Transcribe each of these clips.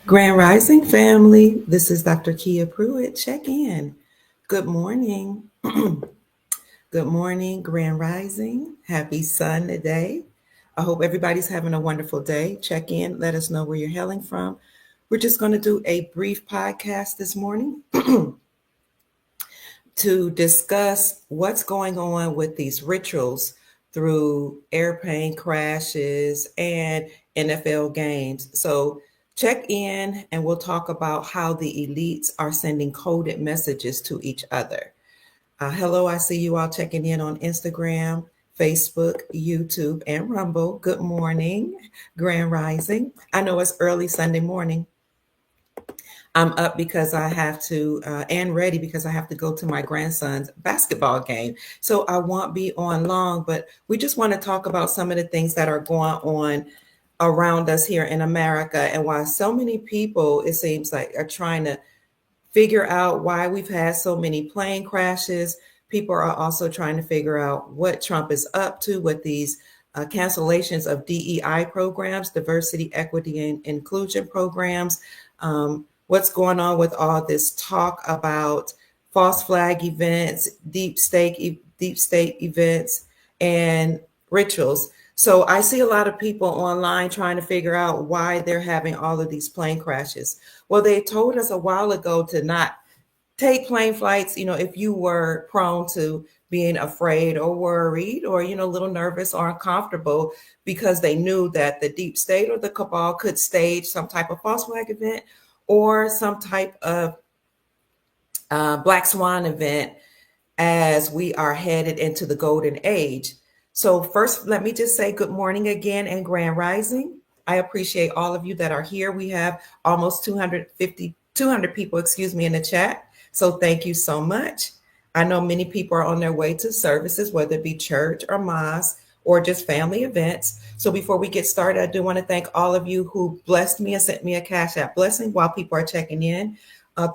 Grand Rising family, this is Dr. Kia Pruitt. Check in. Good morning. Good morning, Grand Rising. Happy Sunday. I hope everybody's having a wonderful day. Check in, let us know where you're hailing from. We're just going to do a brief podcast this morning to discuss what's going on with these rituals through airplane crashes and NFL games. So check in and we'll talk about how the elites are sending coded messages to each other. Hello, I see you all checking in on Instagram, Facebook, YouTube, and Rumble. Good morning, Grand Rising. I know it's early Sunday morning. I'm up because I have to, and ready because I have to go to my grandson's basketball game. So I won't be on long, but we just want to talk about some of the things that are going on around us here in America and why so many people, it seems like, are trying to figure out why we've had so many plane crashes. People are also trying to figure out what Trump is up to with these cancellations of DEI programs, diversity, equity, and inclusion programs. What's going on with all this talk about false flag events, deep state events, and rituals. So I see a lot of people online trying to figure out why they're having all of these plane crashes. Well, they told us a while ago to not take plane flights, if you were prone to being afraid or worried or, a little nervous or uncomfortable, because they knew that the deep state or the cabal could stage some type of false flag event or some type of black swan event as we are headed into the golden age. So first, let me just say good morning again and grand rising. I appreciate all of you that are here. We have almost 200 people, in the chat. So thank you so much. I know many people are on their way to services, whether it be church or mosque or just family events. So before we get started, I do want to thank all of you who blessed me and sent me a Cash App blessing while people are checking in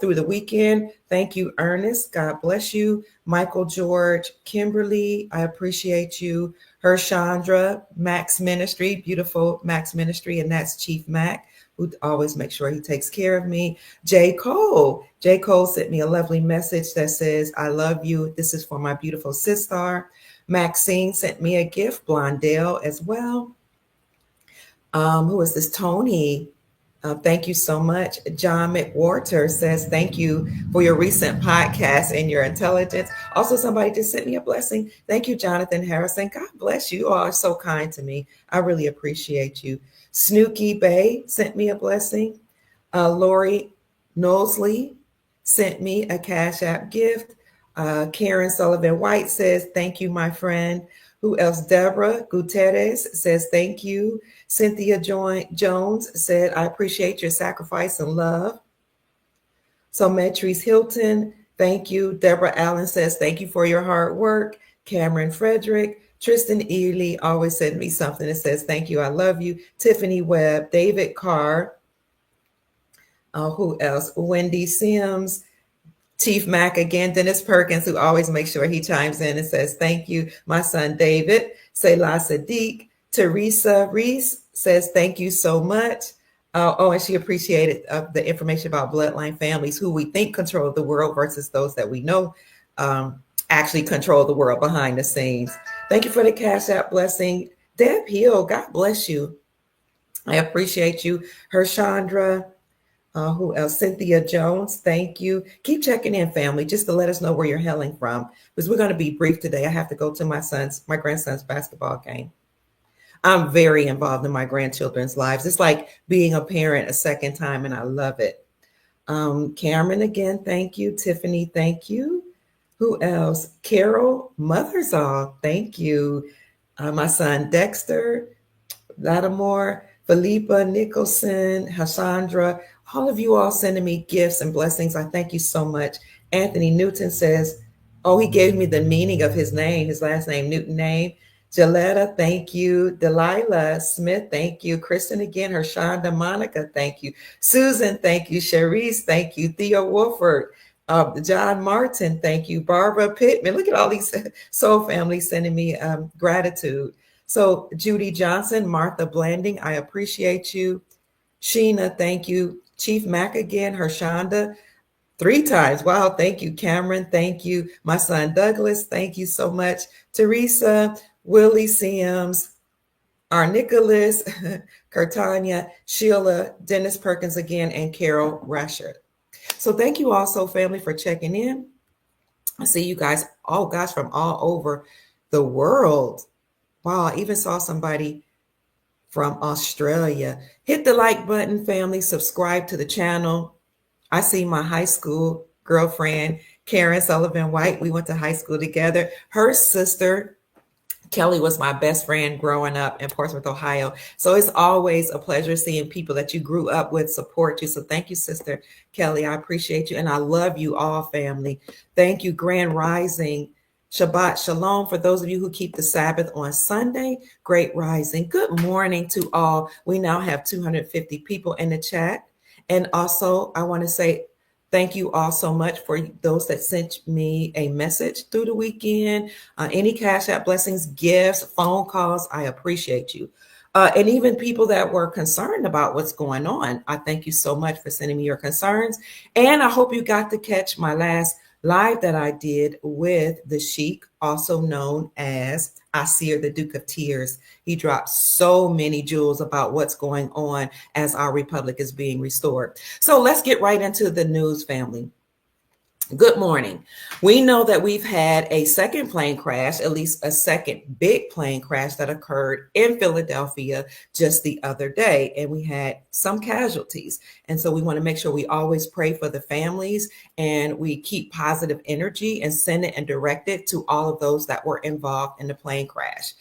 through the weekend. Thank you, Ernest. God bless you. Michael George, Kimberly, I appreciate you. Hershandra, Max Ministry, beautiful Max Ministry, and that's Chief Mac, who always makes sure he takes care of me. J. Cole sent me a lovely message that says, I love you. This is for my beautiful sister. Maxine sent me a gift, Blondell as well. Who is this? Tony. Thank you so much. John McWhorter says, thank you for your recent podcast and your intelligence. Also, somebody just sent me a blessing. Thank you, Jonathan Harrison. God bless you. You all are so kind to me. I really appreciate you. Snooky Bay sent me a blessing. Lori Knowsley sent me a Cash App gift. Karen Sullivan White says, thank you, my friend. Who else? Deborah Gutierrez says, thank you. Cynthia Jones said, I appreciate your sacrifice and love. So Metrice Hilton, thank you. Deborah Allen says, thank you for your hard work. Cameron Frederick, Tristan Ely always send me something that says, thank you, I love you. Tiffany Webb, David Carr, who else? Wendy Sims, Chief Mac again, Dennis Perkins, who always makes sure he chimes in and says, thank you. My son, David, Selah Sadiq, Teresa Reese says, thank you so much. And she appreciated the information about bloodline families, who we think control the world versus those that we know actually control the world behind the scenes. Thank you for the Cash App blessing. Deb Hill, God bless you. I appreciate you. Hershandra, who else? Cynthia Jones, thank you. Keep checking in, family, just to let us know where you're hailing from, because we're going to be brief today. I have to go to my grandson's basketball game. I'm very involved in my grandchildren's lives. It's like being a parent a second time, and I love it. Cameron, again, thank you. Tiffany, thank you. Who else? Carol Mothersall, thank you. My son, Dexter Lattimore, Philippa Nicholson, Hassandra, all of you all sending me gifts and blessings. I thank you so much. Anthony Newton says, oh, he gave me the meaning of his name, his last name, Newton name. Jaletta, thank you. Delilah Smith, thank you. Kristen again, Hershonda, Monica, thank you. Susan, thank you. Cherise, thank you. Theo Wolford, John Martin, thank you. Barbara Pittman, look at all these soul families sending me gratitude. So Judy Johnson, Martha Blanding, I appreciate you. Sheena, thank you. Chief Mack again, Hershonda, 3 times. Wow, thank you, Cameron. Thank you, my son Douglas. Thank you so much, Teresa, Willie Sims, our Nicholas, Curtania, Sheila, Dennis Perkins again, and Carol Rasher. So thank you also, family, for checking in. I see you guys, oh gosh, from all over the world. Wow, I even saw somebody from Australia. Hit the like button, family, subscribe to the channel. I see my high school girlfriend, Karen Sullivan White. We went to high school together. Her sister, Kelly, was my best friend growing up in Portsmouth, Ohio. So it's always a pleasure seeing people that you grew up with support you. So thank you, Sister Kelly. I appreciate you. And I love you all, family. Thank you, Grand Rising. Shabbat Shalom for those of you who keep the Sabbath on Sunday. Great Rising. Good morning to all. We now have 250 people in the chat. And also, I want to say thank you all so much for those that sent me a message through the weekend. Any Cash App blessings, gifts, phone calls, I appreciate you. And even people that were concerned about what's going on, I thank you so much for sending me your concerns. And I hope you got to catch my last live that I did with the Sheik, also known as Asir, the Duke of Tears. He dropped so many jewels about what's going on as our republic is being restored. So let's get right into the news, family. Good morning. We know that we've had a second plane crash, at least a second big plane crash that occurred in Philadelphia just the other day, and we had some casualties. And so we want to make sure we always pray for the families and we keep positive energy and send it and direct it to all of those that were involved in the plane crash.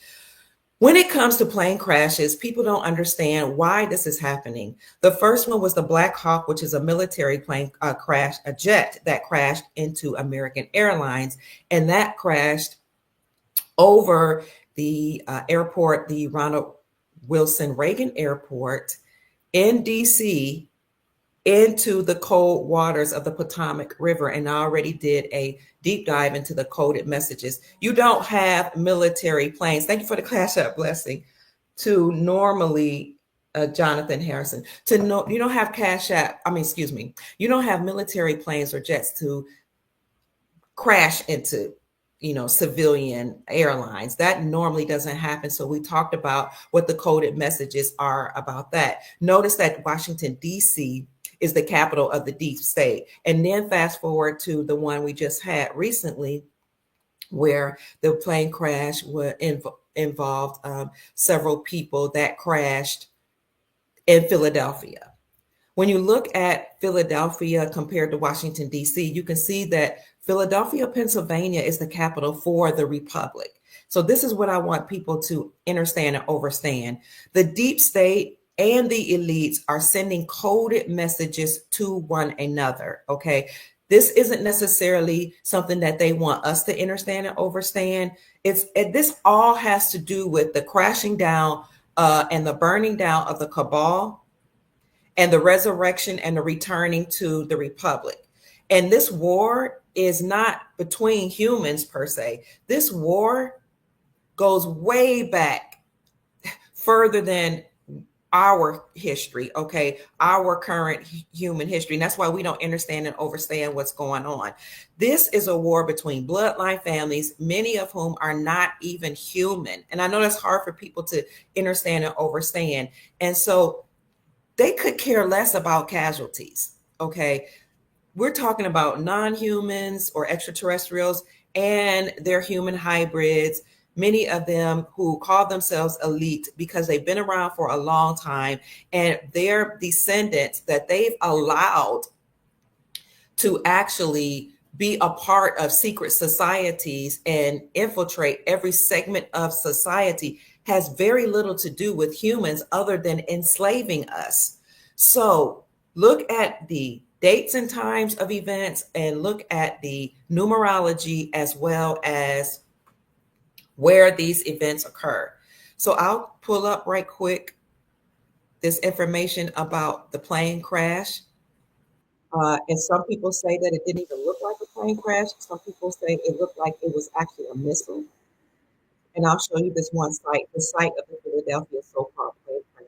When it comes to plane crashes, people don't understand why this is happening. The first one was the Black Hawk, which is a military plane crash, a jet that crashed into American Airlines, and that crashed over the airport, the Ronald Wilson Reagan Airport in DC, into the cold waters of the Potomac River. And I already did a deep dive into the coded messages. You don't have military planes. Thank you for the Cash App blessing. To normally, Jonathan Harrison, to know you don't have Cash App. I mean, excuse me. You don't have military planes or jets to crash into civilian airlines. That normally doesn't happen. So we talked about what the coded messages are about that. Notice that Washington, D.C. is the capital of the deep state. And then fast forward to the one we just had recently, where the plane crash involved several people that crashed in Philadelphia. When you look at Philadelphia compared to Washington, D.C., you can see that Philadelphia, Pennsylvania is the capital for the Republic. So this is what I want people to understand and overstand. The deep state and the elites are sending coded messages to one another, okay? This isn't necessarily something that they want us to understand and overstand. This all has to do with the crashing down and the burning down of the cabal and the resurrection and the returning to the republic. And this war is not between humans per se. This war goes way back, further than our history, okay, our current human history. And that's why we don't understand and understand what's going on. This is a war between bloodline families, many of whom are not even human. And I know that's hard for people to understand and understand. And so they could care less about casualties, okay? We're talking about non-humans or extraterrestrials and their human hybrids, many of them who call themselves elite because they've been around for a long time, and their descendants that they've allowed to actually be a part of secret societies and infiltrate every segment of society has very little to do with humans other than enslaving us. So look at the dates and times of events and look at the numerology as well as where these events occur. So I'll pull up right quick this information about the plane crash. And some people say that it didn't even look like a plane crash. Some people say it looked like it was actually a missile. And I'll show you this one site, the site of the Philadelphia so-called plane crash.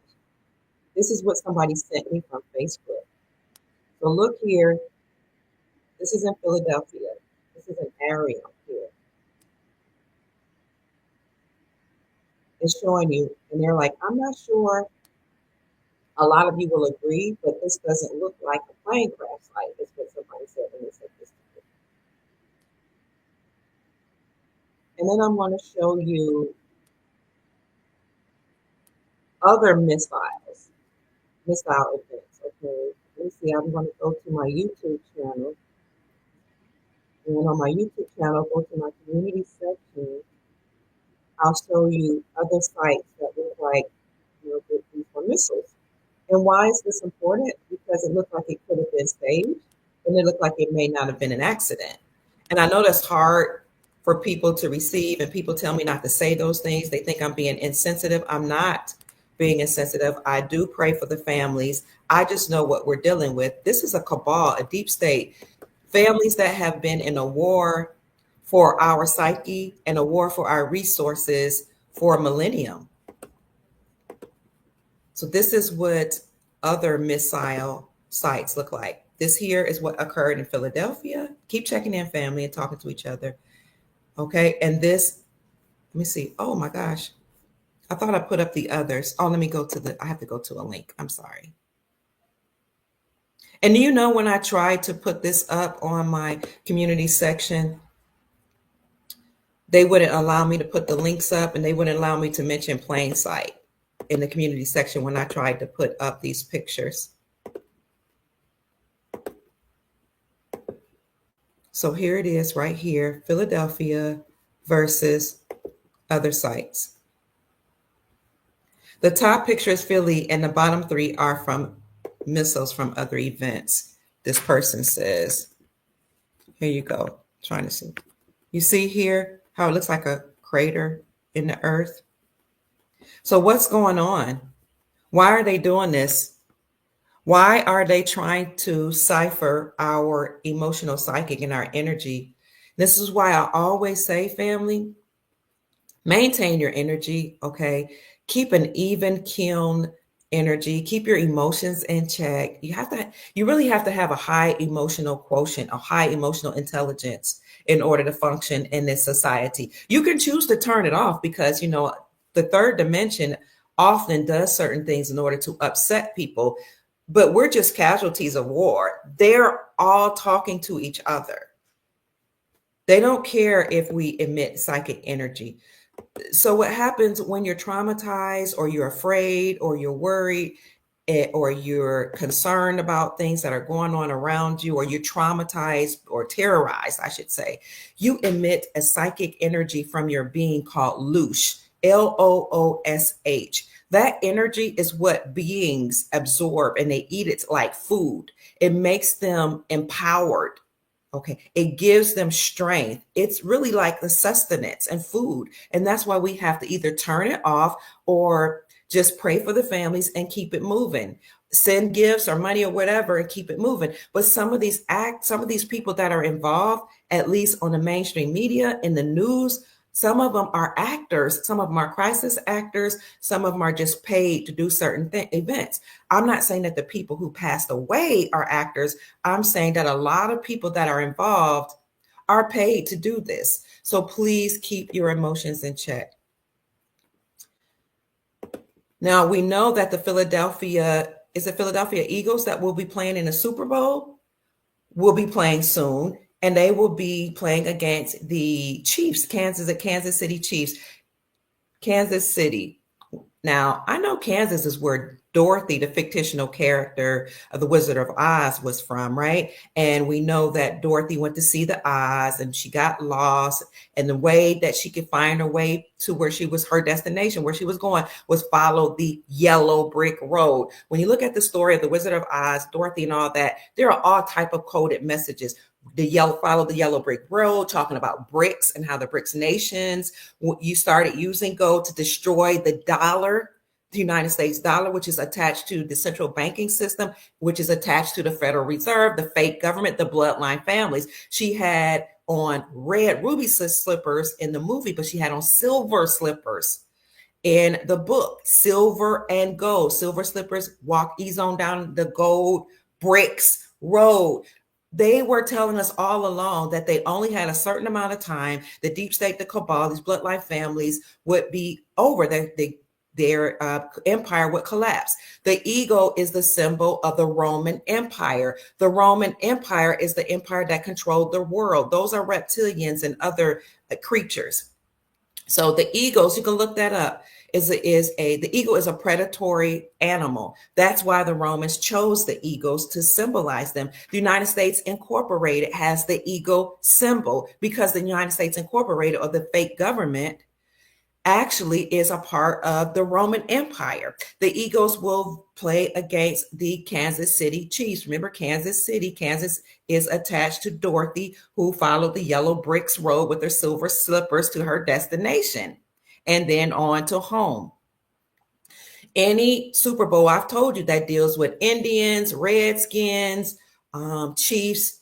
This is what somebody sent me from Facebook. So look here, this is in Philadelphia. This is an area here. It's showing you, and they're like, I'm not sure a lot of you will agree, but this doesn't look like a plane crash site, is what somebody said when they said this. And then I'm going to show you other missile events. Okay, let me see. I'm going to go to my YouTube channel, and on my YouTube channel, go to my community section. I'll show you other sites that look like, these were missiles. And why is this important? Because it looked like it could have been staged, and it looked like it may not have been an accident. And I know that's hard for people to receive, and people tell me not to say those things. They think I'm being insensitive. I'm not being insensitive. I do pray for the families. I just know what we're dealing with. This is a cabal, a deep state, families that have been in a war for our psyche and a war for our resources for a millennium. So this is what other missile sites look like. This here is what occurred in Philadelphia. Keep checking in, family, and talking to each other. Okay, and this, let me see. Oh my gosh. I thought I put up the others. Oh, let me go to I have to go to a link. I'm sorry. And when I tried to put this up on my community section, they wouldn't allow me to put the links up, and they wouldn't allow me to mention plain sight in the community section when I tried to put up these pictures. So here it is right here, Philadelphia versus other sites. The top picture is Philly, and the bottom three are from missiles from other events. This person says, here you go, trying to see. You see here how it looks like a crater in the earth? So what's going on? Why are they doing this? Why are they trying to cipher our emotional, psychic, and our energy? This is why I always say, family, maintain your energy, okay? Keep an even kiln energy. Keep your emotions in check. You really have to have a high emotional quotient, a high emotional intelligence in order to function in this society. You can choose to turn it off because, the third dimension often does certain things in order to upset people, but we're just casualties of war. They're all talking to each other. They don't care if we emit psychic energy. So what happens when you're traumatized or you're afraid or you're worried or you're concerned about things that are going on around you, or you're traumatized or terrorized, I should say, you emit a psychic energy from your being called loosh, Loosh. That energy is what beings absorb, and they eat it like food. It makes them empowered. Okay, it gives them strength. It's really like the sustenance and food. And that's why we have to either turn it off or just pray for the families and keep it moving. Send gifts or money or whatever and keep it moving. But some of these people that are involved, at least on the mainstream media, in the news, some of them are actors, some of them are crisis actors, some of them are just paid to do certain events. I'm not saying that the people who passed away are actors. I'm saying that a lot of people that are involved are paid to do this. So please keep your emotions in check. Now, we know that the Philadelphia Eagles that will be playing in the Super Bowl will be playing soon. And they will be playing against the Chiefs, Kansas City Chiefs. Kansas City. Now, I know Kansas is where Dorothy, the fictional character of The Wizard of Oz, was from, right? And we know that Dorothy went to see the Oz and she got lost. And the way that she could find her way to her destination, where she was going, was follow the yellow brick road. When you look at the story of The Wizard of Oz, Dorothy and all that, there are all type of coded messages. Follow the yellow brick road, talking about bricks and how the BRICS nations, you started using gold to destroy the dollar, the United States dollar, which is attached to the central banking system, which is attached to the Federal Reserve, the fake government, the bloodline families. She had on red ruby slippers in the movie, but she had on silver slippers in the book. Silver and gold, silver slippers, ease on down the gold bricks road. They were telling us all along that they only had a certain amount of time. The deep state, the cabal, these bloodline families would be over. Their empire would collapse. The eagle is the symbol of the Roman Empire. The Roman Empire is the empire that controlled the world. Those are reptilians and other creatures. So the eagles, you can look that up, the eagle is a predatory animal. That's why the Romans chose the eagles to symbolize them. The United States Incorporated has the eagle symbol because the United States Incorporated, or the fake government, actually is a part of the Roman Empire. The Eagles will play against the Kansas City Chiefs. Remember, Kansas is attached to Dorothy, who followed the yellow bricks road with her silver slippers to her destination and then on to home. Any Super Bowl, I've told you, that deals with Indians, Redskins, Chiefs,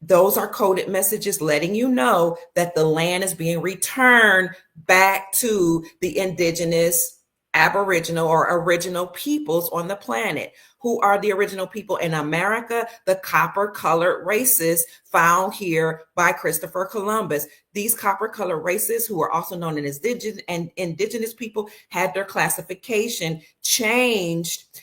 those are coded messages letting you know that the land is being returned back to the indigenous, aboriginal, or original peoples on the planet. Who are the original people in America? The copper-colored races found here by Christopher Columbus. These copper-colored races, who are also known as indigenous people, had their classification changed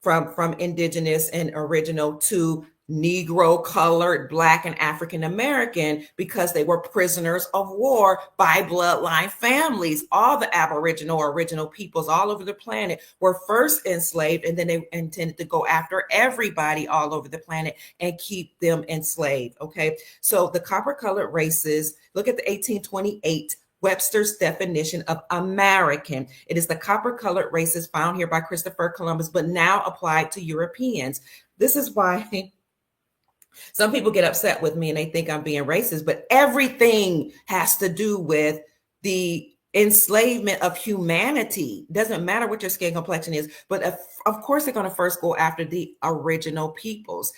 from indigenous and original to Negro, colored, Black, and African American, because they were prisoners of war by bloodline families. All the Aboriginal or original peoples all over the planet were first enslaved, and then they intended to go after everybody all over the planet and keep them enslaved. Okay, so the copper-colored races, look at the 1828 Webster's definition of American. It is the copper-colored races found here by Christopher Columbus, but now applied to Europeans. This is why some people get upset with me and they think I'm being racist, but everything has to do with the enslavement of humanity. Doesn't matter what your skin complexion is, but of course they're going to first go after the original peoples.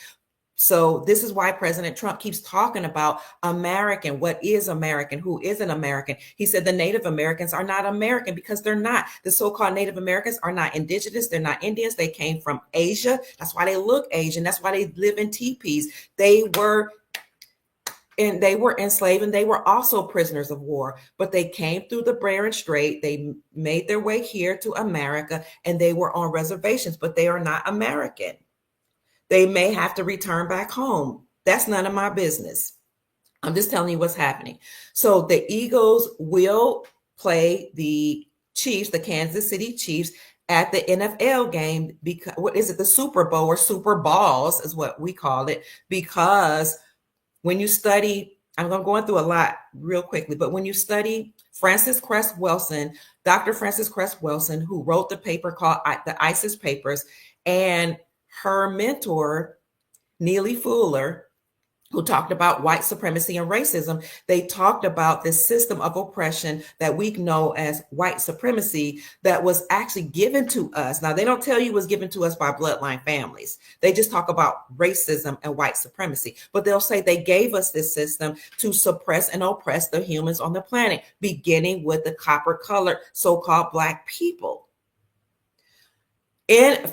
So this is why President Trump keeps talking about American. What is American? Who is an American? He said the Native Americans are not American because they're not. The so-called Native Americans are not indigenous. They're not Indians. They came from Asia. That's why they look Asian. That's why they live in teepees. They were enslaved, and they were also prisoners of war, but they came through the Bering Strait. They made their way here to America, and they were on reservations, but they are not American. They may have to return back home. That's none of my business. I'm just telling you what's happening. So the Eagles will play the Chiefs, the Kansas City Chiefs, at the NFL game, because what is it, the Super Bowl, or Super Balls is what we call it, because when you study, I'm going through a lot real quickly, but when you study Frances Cress Welsing, Dr. Frances Cress Welsing, who wrote the paper called the ISIS Papers, and her mentor, Neely Fuller, who talked about white supremacy and racism, they talked about this system of oppression that we know as white supremacy that was actually given to us. Now, they don't tell you it was given to us by bloodline families. They just talk about racism and white supremacy, but they'll say they gave us this system to suppress and oppress the humans on the planet, beginning with the copper-colored so-called Black people. In Dr.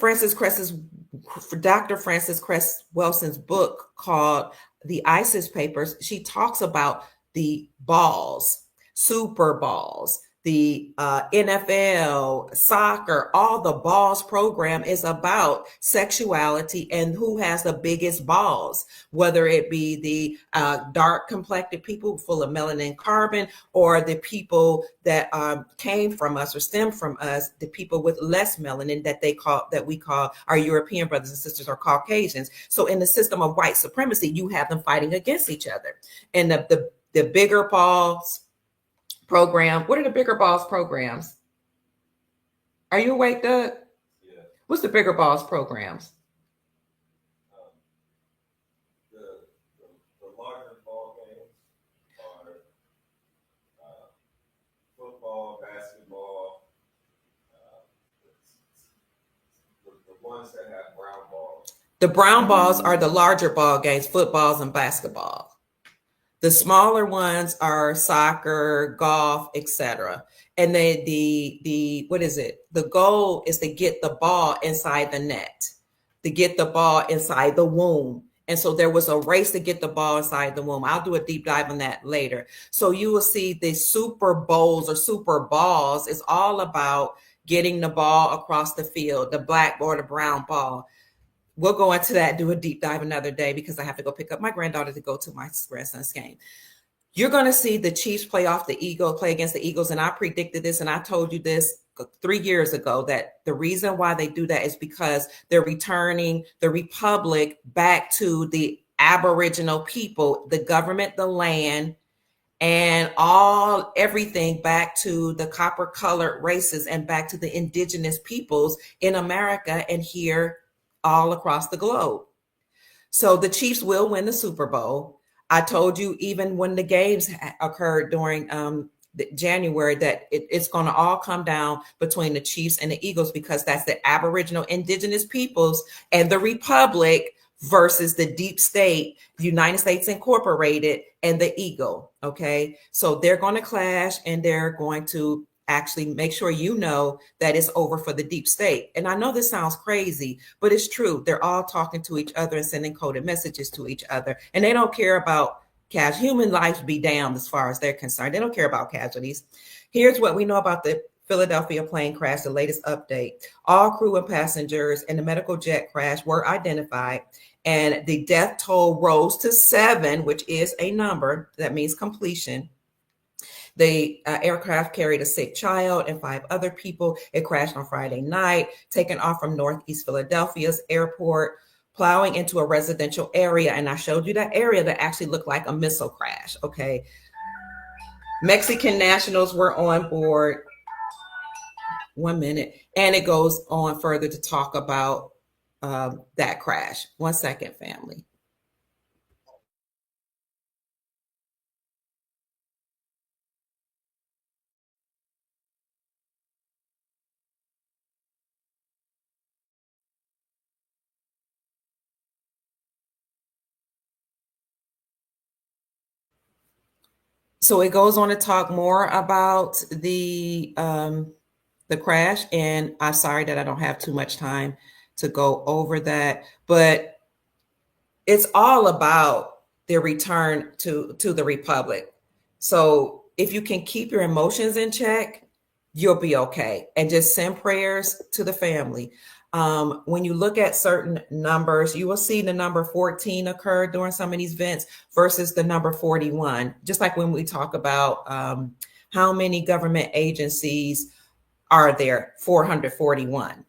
Frances Cress Welsing's book called The ISIS Papers, she talks about the balls, Super Balls, the NFL, soccer, all the balls program is about sexuality and who has the biggest balls, whether it be the dark complected people full of melanin carbon, or the people that came from us or stemmed from us, the people with less melanin that we call our European brothers and sisters, or Caucasians. So in the system of white supremacy, you have them fighting against each other. And the bigger balls program. What are the bigger balls programs? Are you awake, Doug? Yeah. What's the bigger balls programs? The larger ball games are football, basketball, the ones that have brown balls. The brown balls are the larger ball games, footballs and basketball. The smaller ones are soccer, golf, etc. And then the what is it? The goal is to get the ball inside the net. to get the ball inside the womb. And so there was a race to get the ball inside the womb. I'll do a deep dive on that later. So you will see the Super Bowls or Super Balls is all about getting the ball across the field, the black or the brown ball. We'll go into that, do a deep dive another day because I have to go pick up my granddaughter to go to my grandson's game. You're going to see the Chiefs play against the Eagles. And I predicted this and I told you this 3 years ago, that the reason why they do that is because they're returning the republic back to the Aboriginal people, the government, the land, and everything back to the copper colored races and back to the indigenous peoples in America and here all across the globe. So the Chiefs will win the Super Bowl. I told you even when the games occurred during January that it's going to all come down between the Chiefs and the Eagles because that's the Aboriginal indigenous peoples and the Republic versus the deep state, United States Incorporated, and the Eagle. Okay, so they're going to clash and they're going to actually make sure you know that it's over for the deep state. And I know this sounds crazy, but it's true. They're all talking to each other and sending coded messages to each other. And they don't care about human lives be damned as far as they're concerned. They don't care about casualties. Here's what we know about the Philadelphia plane crash, the latest update. All crew and passengers in the medical jet crash were identified, and the death toll rose to 7, which is a number that means completion. The aircraft carried a sick child and 5 other people. It crashed on Friday night, taken off from Northeast Philadelphia's airport, plowing into a residential area. And I showed you that area that actually looked like a missile crash. Okay. Mexican nationals were on board. 1 minute. And it goes on further to talk about that crash. 1 second, family. So it goes on to talk more about the crash, and I'm sorry that I don't have too much time to go over that, but it's all about their return to the republic. So if you can keep your emotions in check, you'll be okay, and just send prayers to the family. When you look at certain numbers, you will see the number 14 occur during some of these events versus the number 41. Just like when we talk about how many government agencies are there, 441.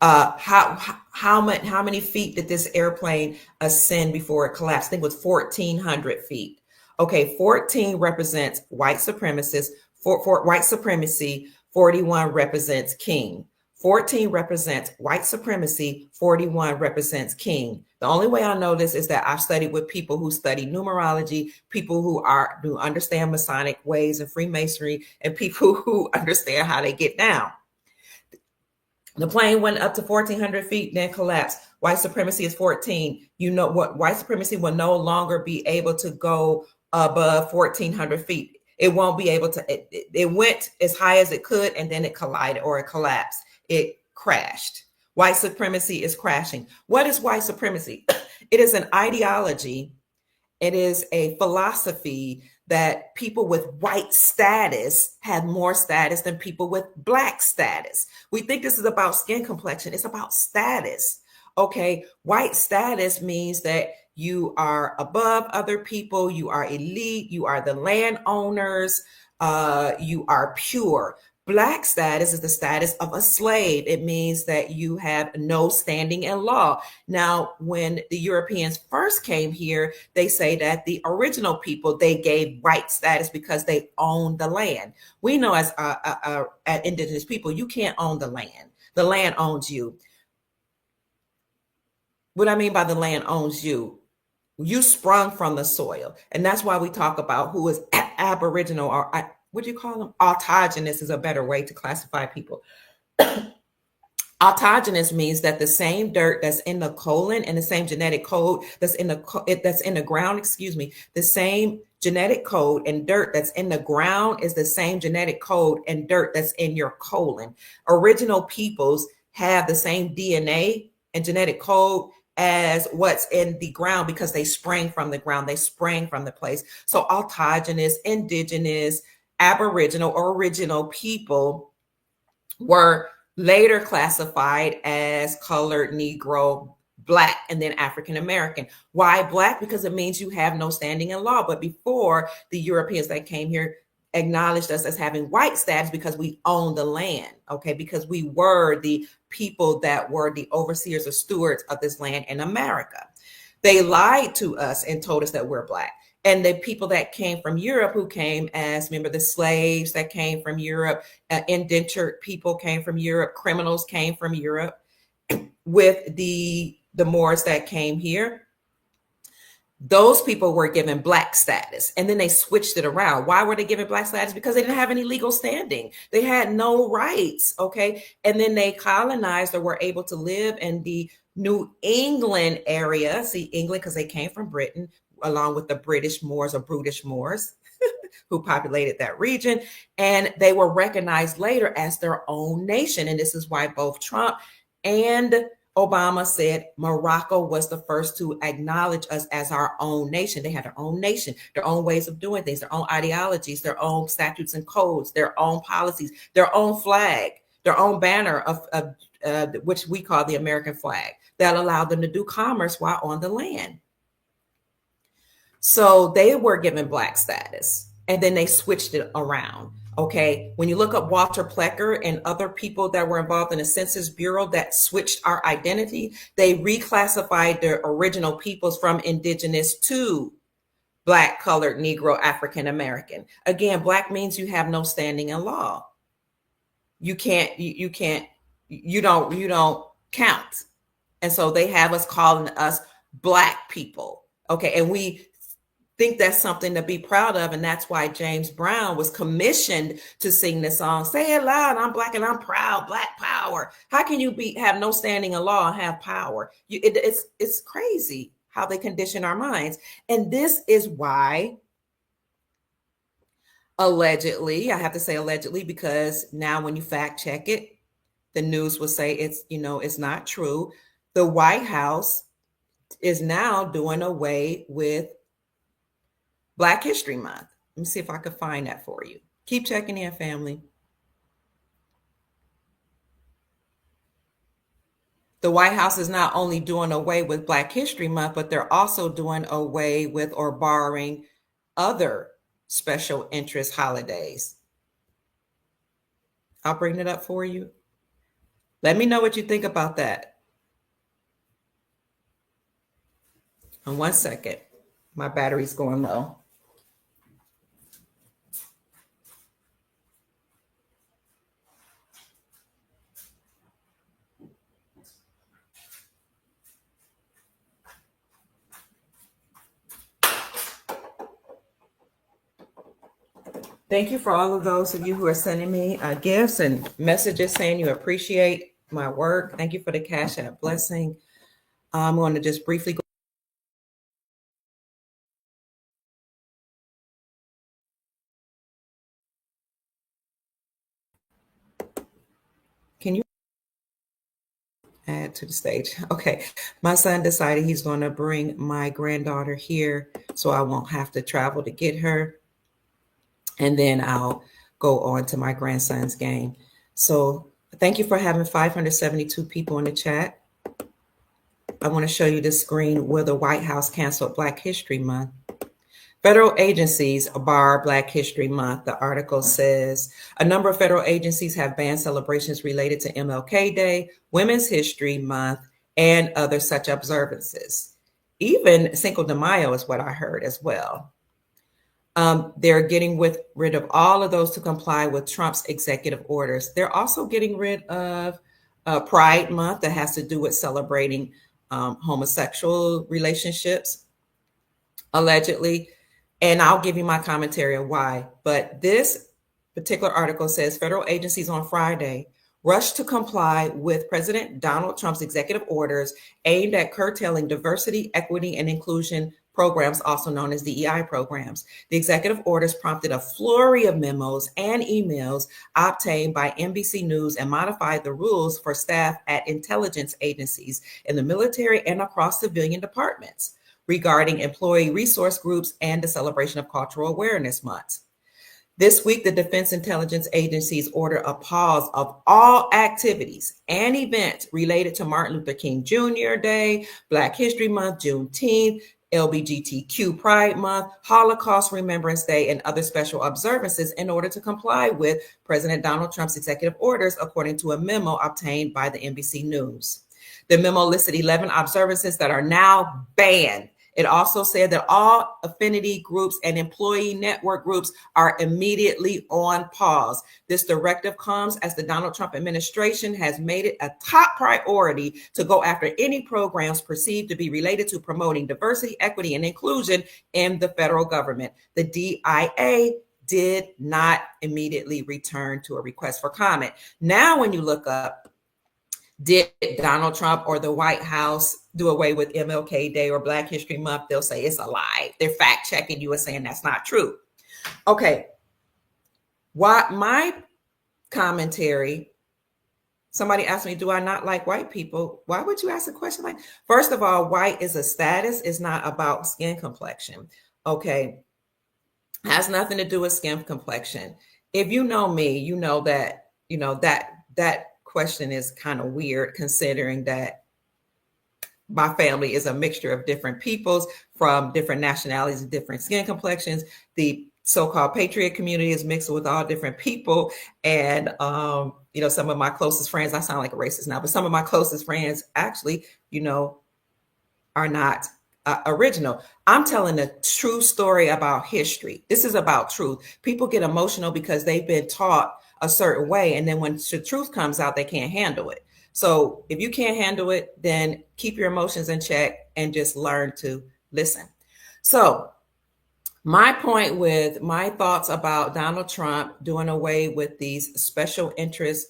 How many feet did this airplane ascend before it collapsed? I think it was 1,400 feet. Okay, 14 represents white supremacists. For white supremacy, 41 represents king. 14 represents white supremacy, 41 represents king. The only way I know this is that I've studied with people who study numerology, people who understand Masonic ways and Freemasonry, and people who understand how they get down. The plane went up to 1,400 feet, then collapsed. White supremacy is 14. You know what? White supremacy will no longer be able to go above 1,400 feet. It won't be able to. It went as high as it could, and then it collided or it collapsed. It crashed. White supremacy is crashing. What is white supremacy? It is an ideology. It is a philosophy that people with white status have more status than people with black status. We think this is about skin complexion. It's about status. Okay, white status means that you are above other people, you are elite, you are the landowners, you are pure. Black status is the status of a slave. It means that you have no standing in law. Now, when the Europeans first came here, they say that the original people, they gave white status because they owned the land. We know as indigenous people, you can't own the land. The land owns you. What I mean by the land owns you, you sprung from the soil. And that's why we talk about who is Aboriginal or what do you call them? Autogenous is a better way to classify people. Autogenous means that the same dirt that's in the colon and the same genetic code that's in the ground, the same genetic code and dirt that's in the ground is the same genetic code and dirt that's in your colon. Original peoples have the same DNA and genetic code as what's in the ground because they sprang from the ground, they sprang from the place. So autogenous, indigenous, aboriginal or original people were later classified as colored, Negro, Black, and then African American. Why Black? Because it means you have no standing in law. But before, the Europeans that came here acknowledged us as having white status because we owned the land, okay? Because we were the people that were the overseers or stewards of this land in America. They lied to us and told us that we're Black. And the people that came from Europe, who came as, remember, the slaves that came from Europe, indentured people came from Europe, criminals came from Europe, with the Moors that came here. Those people were given Black status, and then they switched it around. Why were they given Black status? Because they didn't have any legal standing. They had no rights, okay? And then they colonized or were able to live in the New England area. See, England, because they came from Britain, along with the British Moors or Brutish Moors who populated that region. And they were recognized later as their own nation. And this is why both Trump and Obama said Morocco was the first to acknowledge us as our own nation. They had their own nation, their own ways of doing things, their own ideologies, their own statutes and codes, their own policies, their own flag, their own banner of which we call the American flag, that allowed them to do commerce while on the land. So they were given Black status, and then they switched it around. Okay, when you look up Walter Plecker and other people that were involved in the Census Bureau that switched our identity, they reclassified the original peoples from indigenous to Black, colored, Negro, African American. Again, Black means you have no standing in law. You don't count. And so they have us calling us Black people. Okay, and we think that's something to be proud of. And that's why James Brown was commissioned to sing this song. Say it loud, I'm Black and I'm proud, Black power. How can you have no standing in law and have power? It's crazy how they condition our minds. And this is why, allegedly, I have to say allegedly, because now when you fact check it, the news will say it's not true. The White House is now doing away with Black History Month. Let me see if I can find that for you. Keep checking in, family. The White House is not only doing away with Black History Month, but they're also doing away with or barring other special interest holidays. I'll bring it up for you. Let me know what you think about that. In 1 second. My battery's going low. Thank you for all of those of you who are sending me gifts and messages saying you appreciate my work. Thank you for the Cash App blessing. I'm going to just briefly go. Can you add to the stage? Okay. My son decided he's going to bring my granddaughter here so I won't have to travel to get her. And then I'll go on to my grandson's game. So thank you for having 572 people in the chat. I want to show you this screen where the White House canceled Black History Month. Federal agencies bar Black History Month. The article says a number of federal agencies have banned celebrations related to MLK Day, Women's History Month, and other such observances. Even Cinco de Mayo is what I heard as well. They're getting rid of all of those to comply with Trump's executive orders. They're also getting rid of Pride Month that has to do with celebrating homosexual relationships, allegedly. And I'll give you my commentary on why. But this particular article says federal agencies on Friday rushed to comply with President Donald Trump's executive orders aimed at curtailing diversity, equity, and inclusion programs, also known as DEI programs. The executive orders prompted a flurry of memos and emails obtained by NBC News and modified the rules for staff at intelligence agencies in the military and across civilian departments regarding employee resource groups and the celebration of Cultural Awareness Month. This week, the Defense Intelligence Agencies ordered a pause of all activities and events related to Martin Luther King Jr. Day, Black History Month, Juneteenth, LGBTQ Pride Month, Holocaust Remembrance Day, and other special observances in order to comply with President Donald Trump's executive orders, according to a memo obtained by the NBC News. The memo listed 11 observances that are now banned. It also said that all affinity groups and employee network groups are immediately on pause. This directive comes as the Donald Trump administration has made it a top priority to go after any programs perceived to be related to promoting diversity, equity, and inclusion in the federal government. The DIA did not immediately return to a request for comment. Now, when you look up, did Donald Trump or the White House do away with MLK Day or Black History Month? They'll say it's a lie. They're fact checking you and saying that's not true. Okay. Why my commentary, somebody asked me, do I not like white people? Why would you ask a question like, first of all, white is a status, it's not about skin complexion. Okay. Has nothing to do with skin complexion. If you know me, you know that question is kind of weird, considering that my family is a mixture of different peoples from different nationalities and different skin complexions. The so-called patriot community is mixed with all different people. And, some of my closest friends, I sound like a racist now, but some of my closest friends actually, are not original. I'm telling a true story about history. This is about truth. People get emotional because they've been taught a certain way. And then when the truth comes out, they can't handle it. So if you can't handle it, then keep your emotions in check and just learn to listen. So my point with my thoughts about Donald Trump doing away with these special interest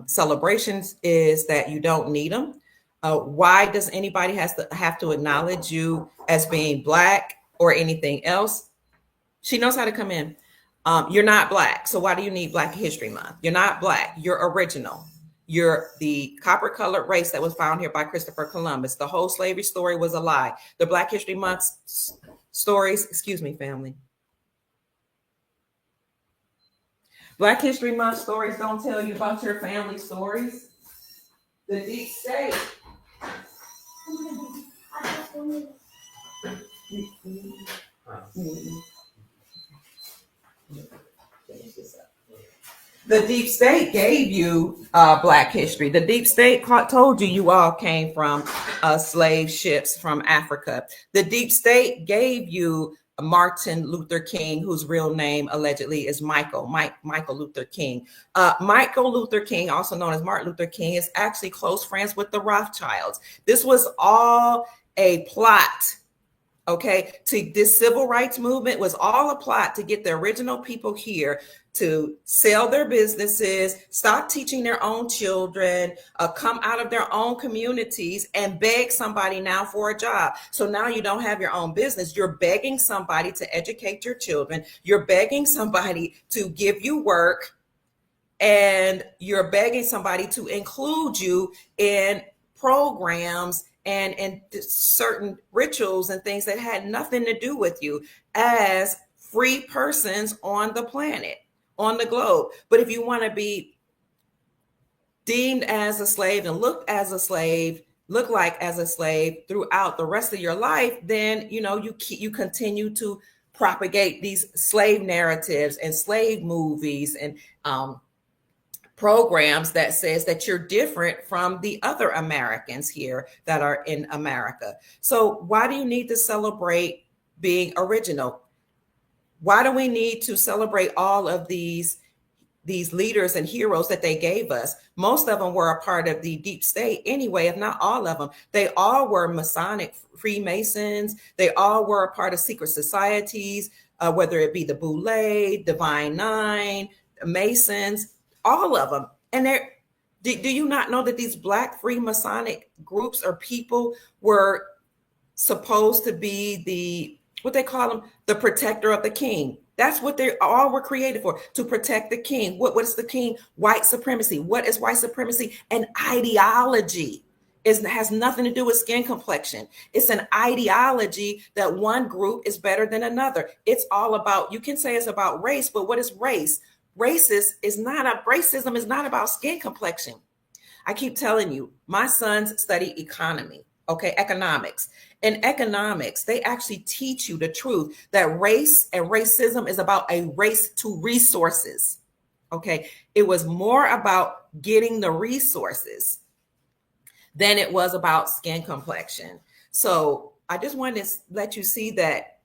celebrations is that you don't need them. Why does anybody have to acknowledge you as being Black or anything else? She knows how to come in. You're not Black. So why do you need Black History Month? You're not Black. You're original. You're the copper-colored race that was found here by Christopher Columbus. The whole slavery story was a lie. The Black History Month stories, excuse me, family. Black History Month stories don't tell you about your family stories. The deep state. The deep state gave you Black history. The deep state told you all came from slave ships from Africa. The deep state gave you Martin Luther King, whose real name allegedly is Michael Luther King. Michael Luther King, also known as Martin Luther King, is actually close friends with the Rothschilds. This was all a plot. Okay, this civil rights movement was all a plot to get the original people here to sell their businesses, stop teaching their own children, come out of their own communities and beg somebody now for a job. So now you don't have your own business. You're begging somebody to educate your children. You're begging somebody to give you work, and you're begging somebody to include you in programs and certain rituals and things that had nothing to do with you as free persons on the planet, on the globe. But if you want to be deemed as a slave and look like as a slave throughout the rest of your life, then you continue to propagate these slave narratives and slave movies and programs that says that you're different from the other Americans here that are in America. So why do you need to celebrate being original? Why do we need to celebrate all of these leaders and heroes that they gave us? Most of them were a part of the deep state anyway, if not all of them. They all were Masonic Freemasons. They all were a part of secret societies, whether it be the Boule, Divine Nine, Masons, all of them. And do you not know that these Black Freemasonic groups or people were supposed to be what they call them, the protector of the king. That's what they all were created for, to protect the king. What is the king? White supremacy. What is white supremacy? An ideology. It has nothing to do with skin complexion. It's an ideology that one group is better than another. It's all about, you can say it's about race, but what is race? Racism is not about skin complexion. I keep telling you, my sons study economy, okay, economics. In economics, they actually teach you the truth that race and racism is about a race to resources, okay? It was more about getting the resources than it was about skin complexion. So I just wanted to let you see that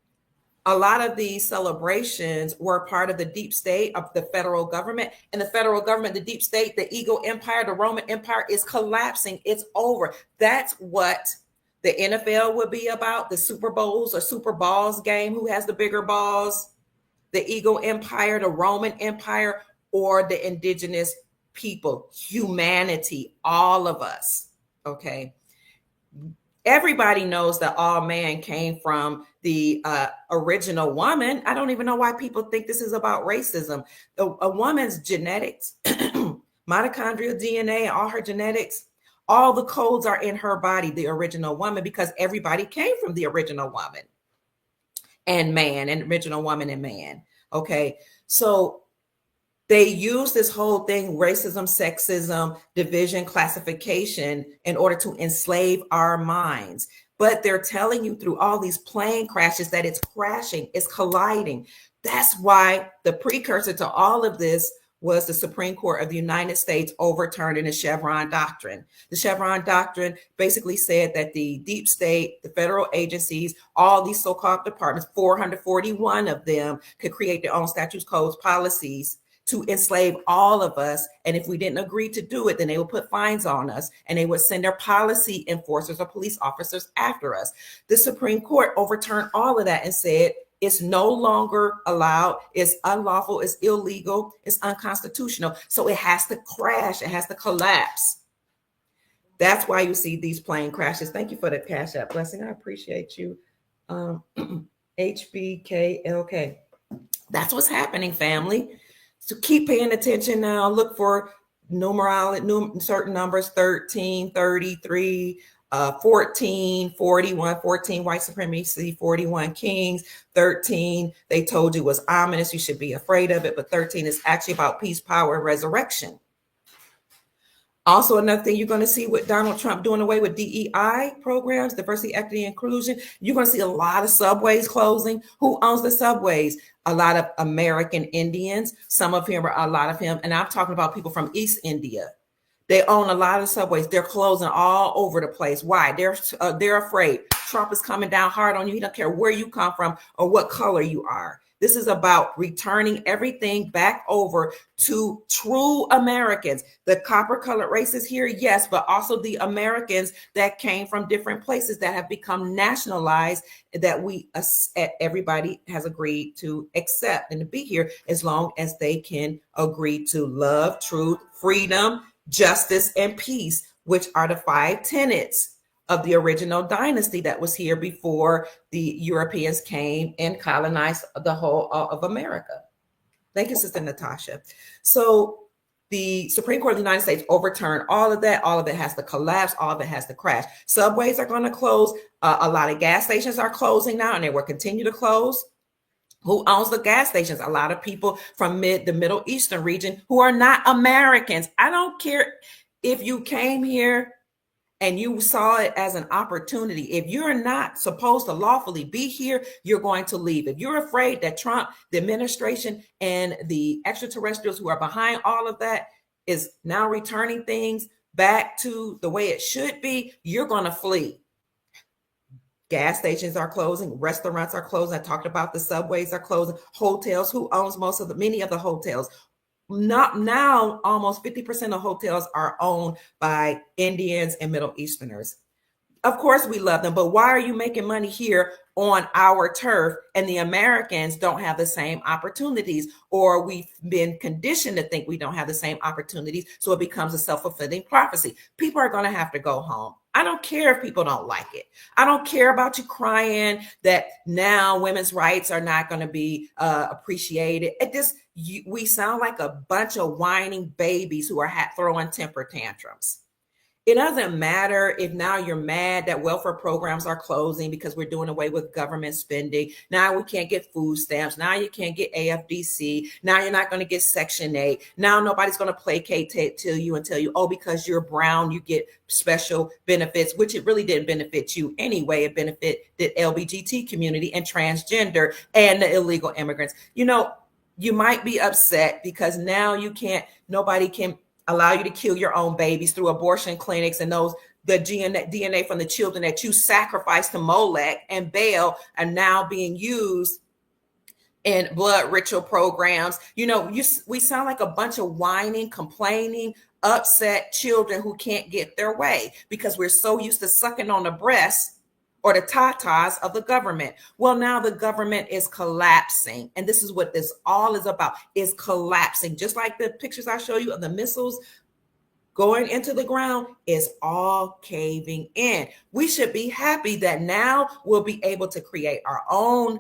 a lot of these celebrations were part of the deep state of the federal government. And the federal government, the deep state, the ego empire, the Roman Empire is collapsing. It's over. That's what the NFL would be about, the Super Bowls or Super Balls game. Who has the bigger balls? The ego empire, the Roman Empire, or the indigenous people, humanity, all of us. Okay. Everybody knows that all man came from the original woman. I don't even know why people think this is about racism. A woman's genetics, mitochondrial DNA, all her genetics, all the codes are in her body, the original woman, because everybody came from the original woman and man, and original woman and man. Okay. So they use this whole thing, racism, sexism, division, classification, in order to enslave our minds. But they're telling you through all these plane crashes that it's crashing, it's colliding. That's why the precursor to all of this was the Supreme Court of the United States overturning the Chevron doctrine. The Chevron doctrine basically said that the deep state, the federal agencies, all these so-called departments, 441 of them, could create their own statutes, codes, policies to enslave all of us. And if we didn't agree to do it, then they would put fines on us and they would send their policy enforcers or police officers after us. The Supreme Court overturned all of that and said it's no longer allowed, it's unlawful, it's illegal, it's unconstitutional. So it has to crash, it has to collapse. That's why you see these plane crashes. Thank you for the Cash App blessing. I appreciate you. HBKLK. That's what's happening, family. So keep paying attention now. Look for certain numbers, 13, 33, 14, 41, 14, white supremacy, 41 kings, 13, they told you was ominous. You should be afraid of it. But 13 is actually about peace, power, and resurrection. Also, another thing you're going to see with Donald Trump doing away with DEI programs, diversity, equity, inclusion, you're going to see a lot of subways closing. Who owns the subways? A lot of American Indians, a lot of him. And I'm talking about people from East India. They own a lot of subways. They're closing all over the place. Why? They're afraid. Trump is coming down hard on you. He don't care where you come from or what color you are. This is about returning everything back over to true Americans. The copper-colored races here, yes, but also the Americans that came from different places that have become nationalized, that everybody has agreed to accept and to be here as long as they can agree to love, truth, freedom, justice, and peace, which are the 5 tenets of the original dynasty that was here before the Europeans came and colonized the whole of America. Thank you, Sister Natasha. So the Supreme Court of the United States overturned all of that. All of it has to collapse. All of it has to crash. Subways are going to close. A lot of gas stations are closing now, and they will continue to close. Who owns the gas stations? A lot of people from the Middle Eastern region who are not Americans. I don't care if you came here and you saw it as an opportunity. If you're not supposed to lawfully be here, you're going to leave. If you're afraid that Trump, the administration, and the extraterrestrials who are behind all of that is now returning things back to the way it should be, you're going to flee. Gas stations are closing. Restaurants are closing. I talked about the subways are closing. Hotels. Who owns many of the hotels? Not now, almost 50% of hotels are owned by Indians and Middle Easterners. Of course we love them, but why are you making money here on our turf and the Americans don't have the same opportunities, or we've been conditioned to think we don't have the same opportunities, so it becomes a self-fulfilling prophecy. People are going to have to go home. I don't care if people don't like it. I don't care about you crying that now women's rights are not going to be appreciated. We sound like a bunch of whining babies who are throwing temper tantrums. It doesn't matter if now you're mad that welfare programs are closing because we're doing away with government spending. Now we can't get food stamps. Now you can't get AFDC. Now you're not going to get Section 8. Now nobody's going to placate to you and tell you, oh, because you're brown, you get special benefits, which it really didn't benefit you anyway. It benefited the LBGT community and transgender and the illegal immigrants. You know, you might be upset because now nobody can allow you to kill your own babies through abortion clinics, and the DNA from the children that you sacrificed to Molech and Baal are now being used in blood ritual programs. We sound like a bunch of whining, complaining, upset children who can't get their way because we're so used to sucking on the breast or the tatas of the government. Well, now the government is collapsing. And this is what this all is about, is collapsing. Just like the pictures I show you of the missiles going into the ground, is all caving in. We should be happy that now we'll be able to create our own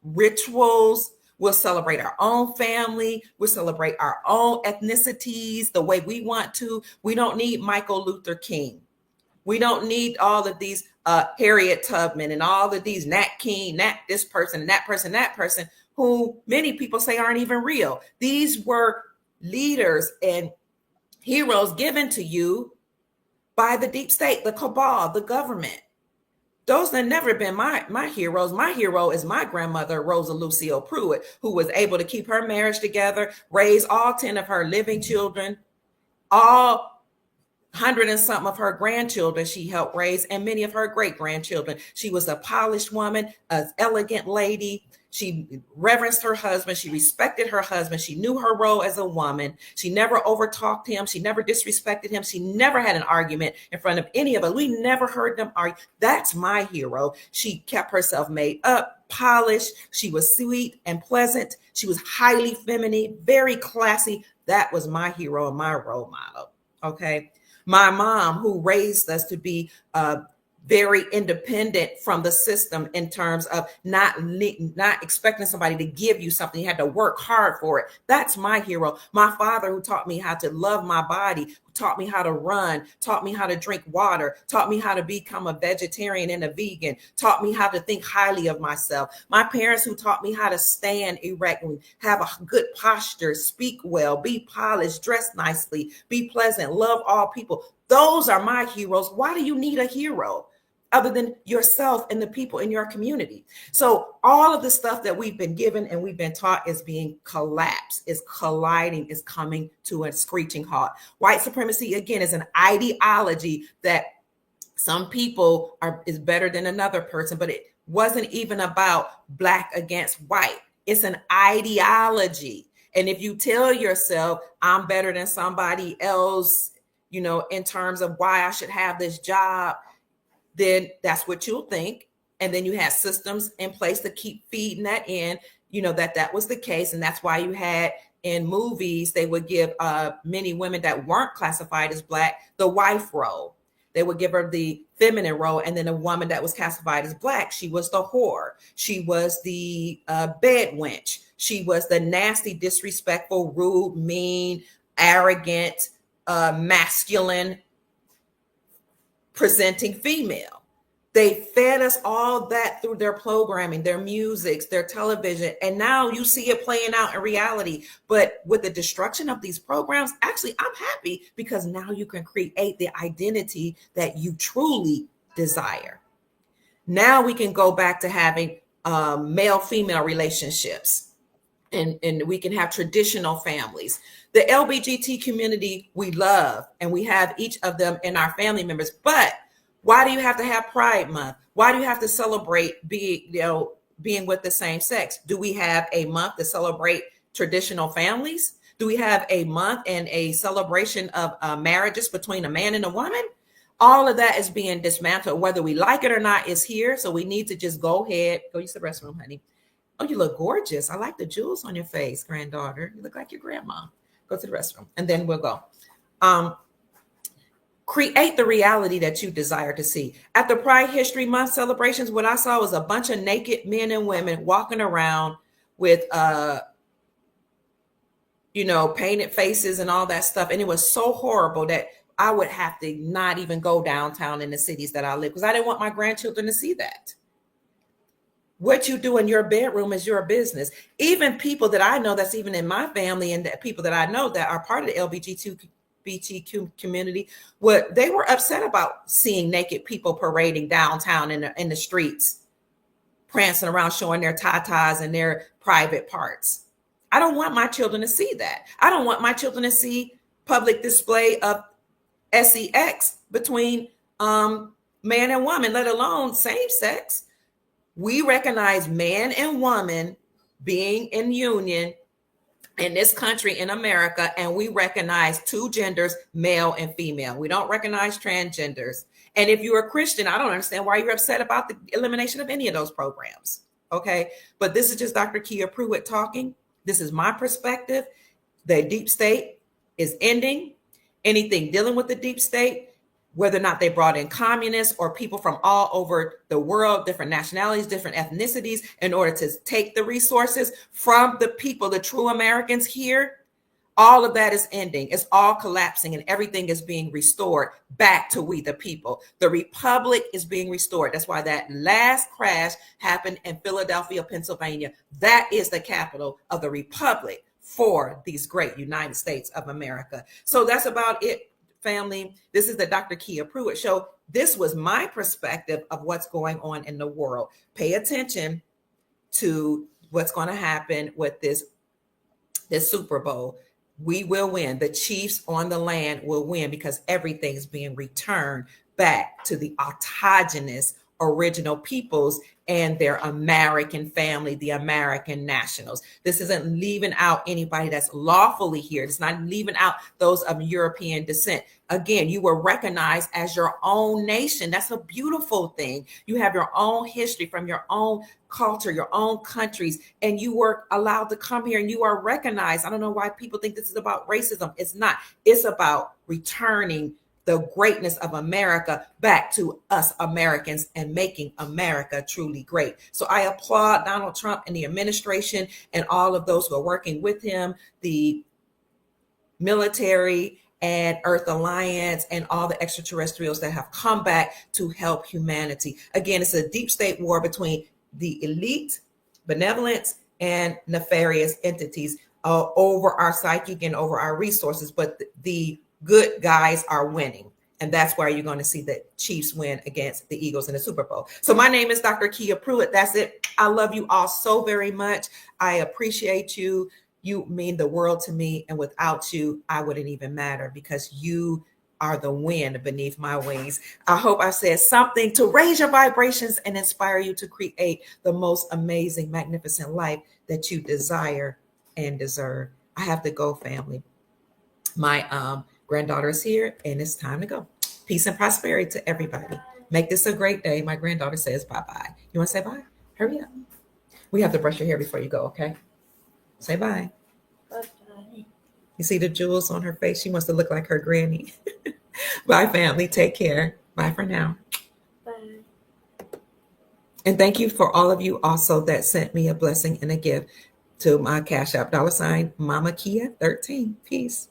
rituals. We'll celebrate our own family. We'll celebrate our own ethnicities the way we want to. We don't need Michael Luther King. We don't need all of these Harriet Tubman and all of these Nat King, this person, that person, who many people say aren't even real. These were leaders and heroes given to you by the deep state, the cabal, the government. Those have never been my heroes. My hero is my grandmother, Rosa Lucille Pruitt, who was able to keep her marriage together, raise all 10 of her living children, all 100 and something of her grandchildren she helped raise, and many of her great grandchildren. She was a polished woman, an elegant lady. She reverenced her husband. She respected her husband. She knew her role as a woman. She never overtalked him. She never disrespected him. She never had an argument in front of any of us. We never heard them argue. That's my hero. She kept herself made up, polished. She was sweet and pleasant. She was highly feminine, very classy. That was my hero and my role model. Okay. My mom, who raised us to be very independent from the system in terms of not expecting somebody to give you something. You had to work hard for it. That's my hero. My father, who taught me how to love my body, who taught me how to run, taught me how to drink water, taught me how to become a vegetarian and a vegan, taught me how to think highly of myself. My parents, who taught me how to stand erect and have a good posture, speak well, be polished, dress nicely, be pleasant, love all people. Those are my heroes. Why do you need a hero other than yourself and the people in your community? So all of the stuff that we've been given and we've been taught is being collapsed, is colliding, is coming to a screeching halt. White supremacy, again, is an ideology that some people is better than another person, but it wasn't even about Black against white. It's an ideology. And if you tell yourself, I'm better than somebody else, in terms of why I should have this job, then that's what you'll think. And then you have systems in place to keep feeding that in, that was the case. And that's why you had in movies, they would give many women that weren't classified as Black the wife role. They would give her the feminine role. And then a woman that was classified as Black, she was the whore. She was the bed wench. She was the nasty, disrespectful, rude, mean, arrogant, masculine presenting female. They fed us all that through their programming, their musics, their television, and now you see it playing out in reality. But with the destruction of these programs, actually, I'm happy because now you can create the identity that you truly desire. Now we can go back to having male-female relationships. And we can have traditional families. The LBGT community we love, and we have each of them in our family members. But why do you have to have Pride Month? Why do you have to celebrate being with the same sex? Do we have a month to celebrate traditional families? Do we have a month and a celebration of marriages between a man and a woman? All of that is being dismantled, whether we like it or not. Is here, so we need to just go ahead, go use the restroom, honey. Oh, you look gorgeous. I like the jewels on your face, granddaughter. You look like your grandma. Go to the restroom, and then we'll go. Create the reality that you desire to see. At the Pride History Month celebrations, what I saw was a bunch of naked men and women walking around with painted faces and all that stuff. And it was so horrible that I would have to not even go downtown in the cities that I live, because I didn't want my grandchildren to see that. What you do in your bedroom is your business. Even people that I know that's even in my family, and that people that I know that are part of the LGBTQ community, they were upset about seeing naked people parading downtown in the streets, prancing around, showing their tatas and their private parts. I don't want my children to see that. I don't want my children to see public display of sex between man and woman, let alone same sex. We recognize man and woman being in union in this country, in America, and we recognize two genders, male and female. We don't recognize transgenders. And if you're a Christian, I don't understand why you're upset about the elimination of any of those programs. Okay, but this is just Dr. Kia Pruitt talking. This is my perspective. The deep state is ending. Anything dealing with the deep state, whether or not they brought in communists or people from all over the world, different nationalities, different ethnicities, in order to take the resources from the people, the true Americans here, all of that is ending. It's all collapsing, and everything is being restored back to we the people. The republic is being restored. That's why that last crash happened in Philadelphia, Pennsylvania. That is the capital of the republic for these great United States of America. So that's about it, family. This is the Dr. Kia Pruitt Show. This was my perspective of what's going on in the world. Pay attention to what's going to happen with this Super Bowl. We will win. The Chiefs on the land will win, because everything's being returned back to the autogenous original peoples and their American family, the American nationals. This isn't leaving out anybody that's lawfully here. It's not leaving out those of European descent. Again, you were recognized as your own nation. That's a beautiful thing. You have your own history from your own culture, your own countries, and you were allowed to come here and you are recognized. I don't know why people think this is about racism. It's not. It's about returning the greatness of America back to us Americans and making America truly great. So I applaud Donald Trump and the administration and all of those who are working with him, the military and Earth Alliance and all the extraterrestrials that have come back to help humanity. Again, it's a deep state war between the elite, benevolence, and nefarious entities over our psychic and over our resources. But the good guys are winning. And that's why you're going to see the Chiefs win against the Eagles in the Super Bowl. So my name is Dr. Kia Pruitt. That's it. I love you all so very much. I appreciate you. You mean the world to me. And without you, I wouldn't even matter, because you are the wind beneath my wings. I hope I said something to raise your vibrations and inspire you to create the most amazing, magnificent life that you desire and deserve. I have to go, family. My granddaughter is here and it's time to go. Peace and prosperity to everybody. Make this a great day. My granddaughter says bye-bye. You want to say bye? Hurry up. We have to brush your hair before you go, okay? Say bye. Bye-bye. You see the jewels on her face? She wants to look like her granny. Bye, family. Take care. Bye for now. Bye. And thank you for all of you also that sent me a blessing and a gift to my Cash App, $ Mama Kia 13. Peace.